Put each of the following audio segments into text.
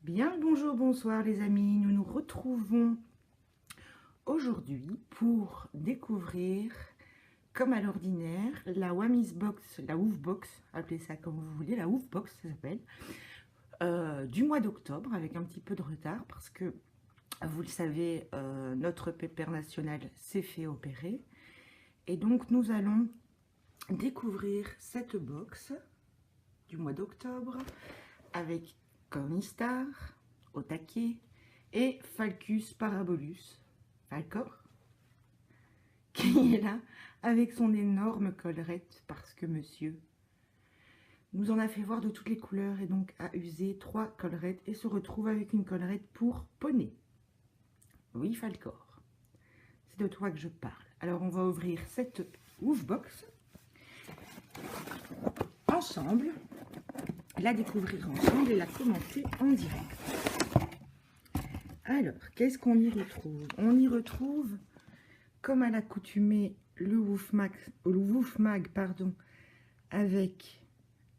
Bien le bonjour, bonsoir les amis, nous nous retrouvons aujourd'hui pour découvrir, comme à l'ordinaire, la Wami's Box, la Woofbox, Box, appelez ça comme vous voulez, la Woofbox Box ça s'appelle, du mois d'octobre avec un petit peu de retard parce que, vous le savez, notre pépère national s'est fait opérer et donc nous allons découvrir cette box du mois d'octobre avec Cornistar, au taquet, et Falcus Parabolus, Falcor, qui est là avec son énorme collerette parce que monsieur nous en a fait voir de toutes les couleurs et donc a usé 3 collerettes et se retrouve avec une collerette pour poney. Oui, Falcor, c'est de toi que je parle. Alors on va ouvrir cette Woofbox ensemble, la découvrir ensemble et la commenter en direct. Alors, qu'est-ce qu'on y retrouve? On y retrouve, comme à l'accoutumée, le Woof Mag, avec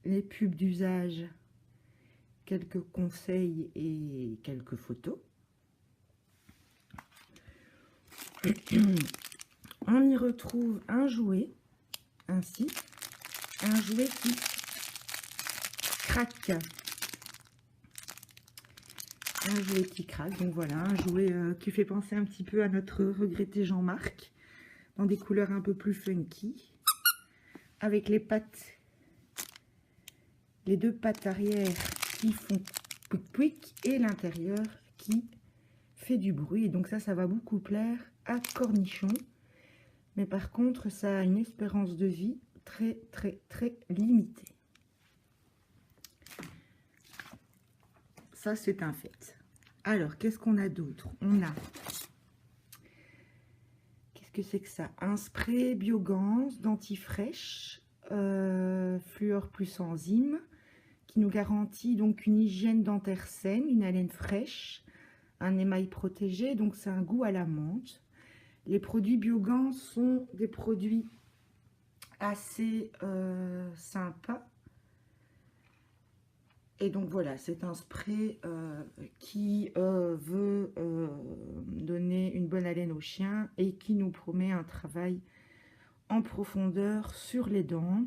les pubs d'usage, quelques conseils et quelques photos. On y retrouve un jouet, ainsi, un jouet qui craque. Un jouet qui craque, donc voilà, un jouet qui fait penser un petit peu à notre regretté Jean-Marc, dans des couleurs un peu plus funky, avec les pattes, les 2 pattes arrière qui font quick et l'intérieur qui fait du bruit. Et donc ça va beaucoup plaire à Cornichon, mais par contre ça a une espérance de vie très limitée. Ça c'est un fait. Alors qu'est-ce qu'on a d'autre? On a, qu'est-ce que c'est que ça? Un spray Biogans dentifrice fluor plus enzyme qui nous garantit donc une hygiène dentaire saine, une haleine fraîche, un émail protégé, donc c'est un goût à la menthe. Les produits Biogans sont des produits assez sympas. Et donc voilà, c'est un spray qui veut donner une bonne haleine au chien et qui nous promet un travail en profondeur sur les dents.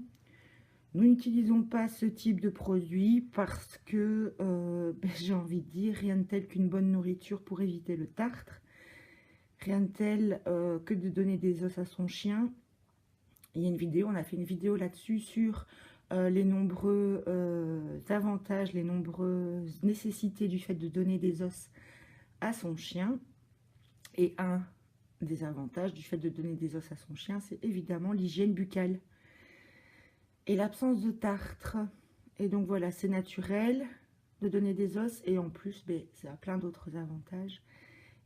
Nous n'utilisons pas ce type de produit parce que, j'ai envie de dire, rien de tel qu'une bonne nourriture pour éviter le tartre. Rien de tel que de donner des os à son chien. Il y a une vidéo, on a fait une vidéo là-dessus sur les nombreux avantages, les nombreuses nécessités du fait de donner des os à son chien. Et un des avantages du fait de donner des os à son chien, c'est évidemment l'hygiène buccale et l'absence de tartre. Et donc voilà, c'est naturel de donner des os et en plus, ça a plein d'autres avantages.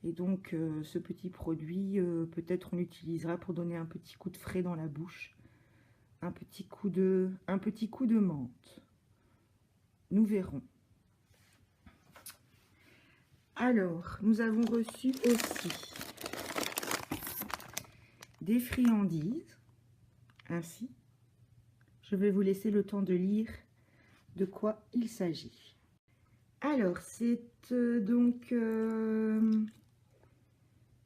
Et donc ce petit produit, peut-être on l'utilisera pour donner un petit coup de frais dans la bouche. Un petit coup de menthe. Nous verrons. Alors, nous avons reçu aussi des friandises. Ainsi, je vais vous laisser le temps de lire de quoi il s'agit. Alors, c'est donc...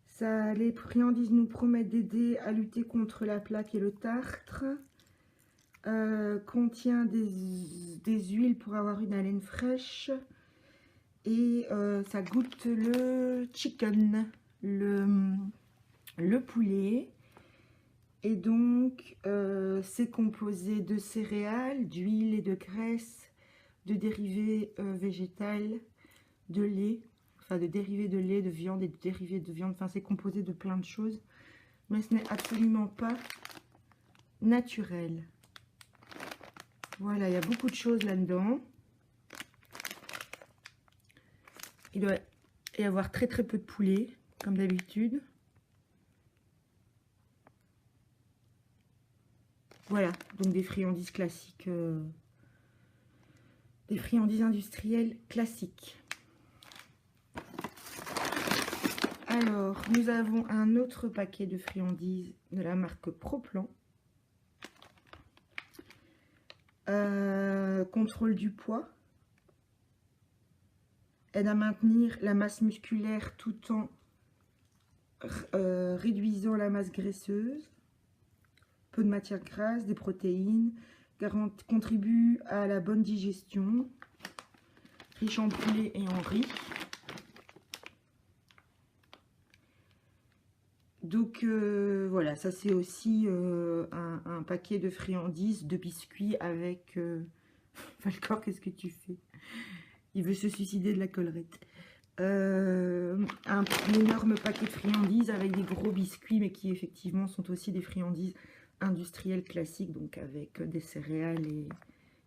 ça, les friandises nous promettent d'aider à lutter contre la plaque et le tartre. Contient des huiles pour avoir une haleine fraîche et ça goûte le chicken, le poulet, et donc c'est composé de céréales, d'huile et de graisse, de dérivés végétales, de lait, enfin de dérivés de lait, de viande et de dérivés de viande, enfin c'est composé de plein de choses, mais ce n'est absolument pas naturel. Voilà, il y a beaucoup de choses là-dedans. Il doit y avoir très peu de poulet, comme d'habitude. Voilà, donc des friandises classiques. Des friandises industrielles classiques. Alors, nous avons un autre paquet de friandises de la marque Proplan. Contrôle du poids. aide à maintenir la masse musculaire tout en réduisant la masse graisseuse, peu de matière grasse, des protéines, contribue à la bonne digestion, riche en poulet et en riz. Donc voilà, ça c'est aussi un paquet de friandises, de biscuits avec... Falcor, qu'est-ce que tu fais? Il veut se suicider de la collerette. Un énorme paquet de friandises avec des gros biscuits, mais qui effectivement sont aussi des friandises industrielles classiques, donc avec des céréales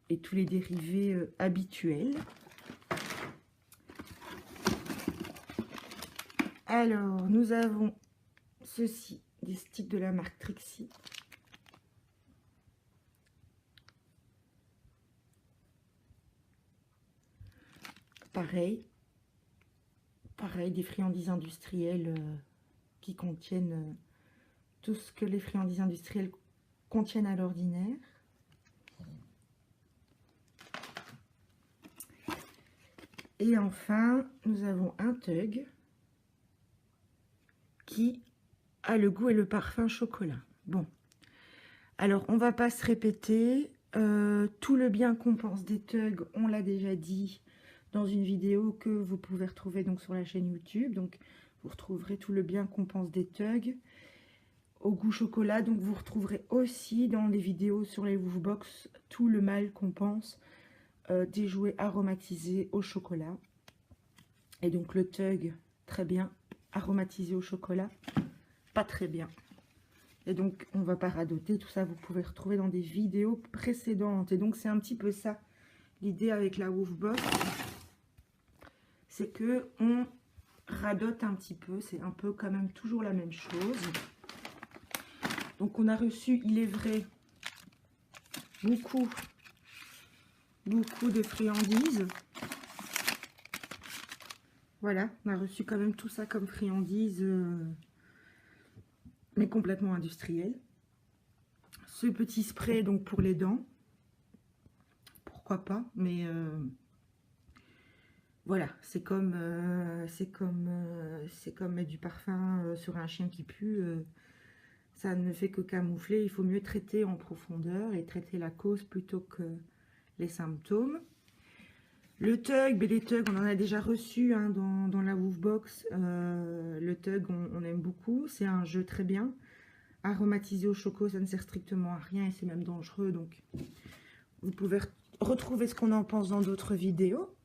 et tous les dérivés habituels. Alors, nous avons ceci, des sticks de la marque Trixie. Pareil, des friandises industrielles qui contiennent tout ce que les friandises industrielles contiennent à l'ordinaire. Et enfin, nous avons un Tug qui a le goût et le parfum chocolat. Bon, alors on va pas se répéter. Tout le bien qu'on pense des Tug, on l'a déjà dit dans une vidéo que vous pouvez retrouver donc sur la chaîne YouTube. Donc vous retrouverez tout le bien qu'on pense des Tug au goût chocolat. Donc vous retrouverez aussi dans les vidéos sur les Woofbox tout le mal qu'on pense des jouets aromatisés au chocolat. Et donc le Tug, très bien, aromatisé au chocolat, pas très bien. Et donc on va pas radoter, tout ça vous pouvez retrouver dans des vidéos précédentes. Et donc c'est un petit peu ça l'idée avec la Woofbox, c'est que on radote un petit peu, c'est un peu quand même toujours la même chose. Donc on a reçu, il est vrai, beaucoup de friandises. Voilà, on a reçu quand même tout ça comme friandises, mais complètement industrielles. Ce petit spray donc pour les dents, pourquoi pas, mais voilà, c'est comme mettre du parfum sur un chien qui pue. Ça ne fait que camoufler. Il faut mieux traiter en profondeur et traiter la cause plutôt que les symptômes. Le Tug, les Tug, on en a déjà reçu hein, dans la Woofbox. Le Tug, on aime beaucoup. C'est un jeu très bien. Aromatisé au choco, ça ne sert strictement à rien et c'est même dangereux. Donc, vous pouvez retrouver ce qu'on en pense dans d'autres vidéos.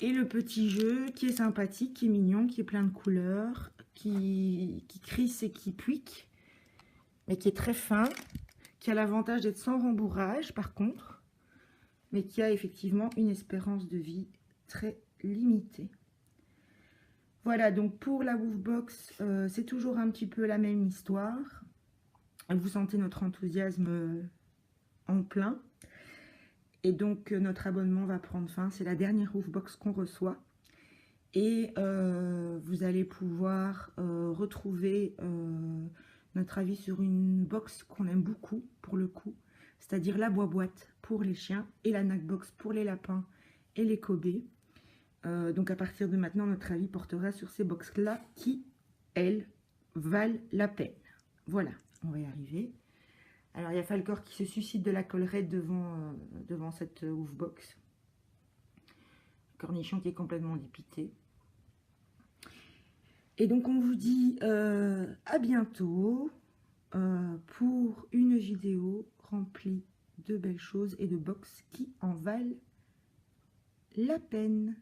Et le petit jeu qui est sympathique, qui est mignon, qui est plein de couleurs, qui crisse et qui puique, mais qui est très fin, qui a l'avantage d'être sans rembourrage par contre, mais qui a effectivement une espérance de vie très limitée. Voilà, donc pour la Woofbox, c'est toujours un petit peu la même histoire. Vous sentez notre enthousiasme en plein. Et donc, notre abonnement va prendre fin. C'est la dernière Woofbox qu'on reçoit. Et vous allez pouvoir retrouver notre avis sur une box qu'on aime beaucoup, pour le coup. C'est-à-dire la boîte pour les chiens et la Knackbox pour les lapins et les Kobe. Donc, à partir de maintenant, notre avis portera sur ces box-là qui, elles, valent la peine. Voilà, on va y arriver. Alors, il y a Falcor qui se suicide de la collerette devant cette Woofbox. Cornichon qui est complètement dépité. Et donc, on vous dit à bientôt pour une vidéo remplie de belles choses et de box qui en valent la peine.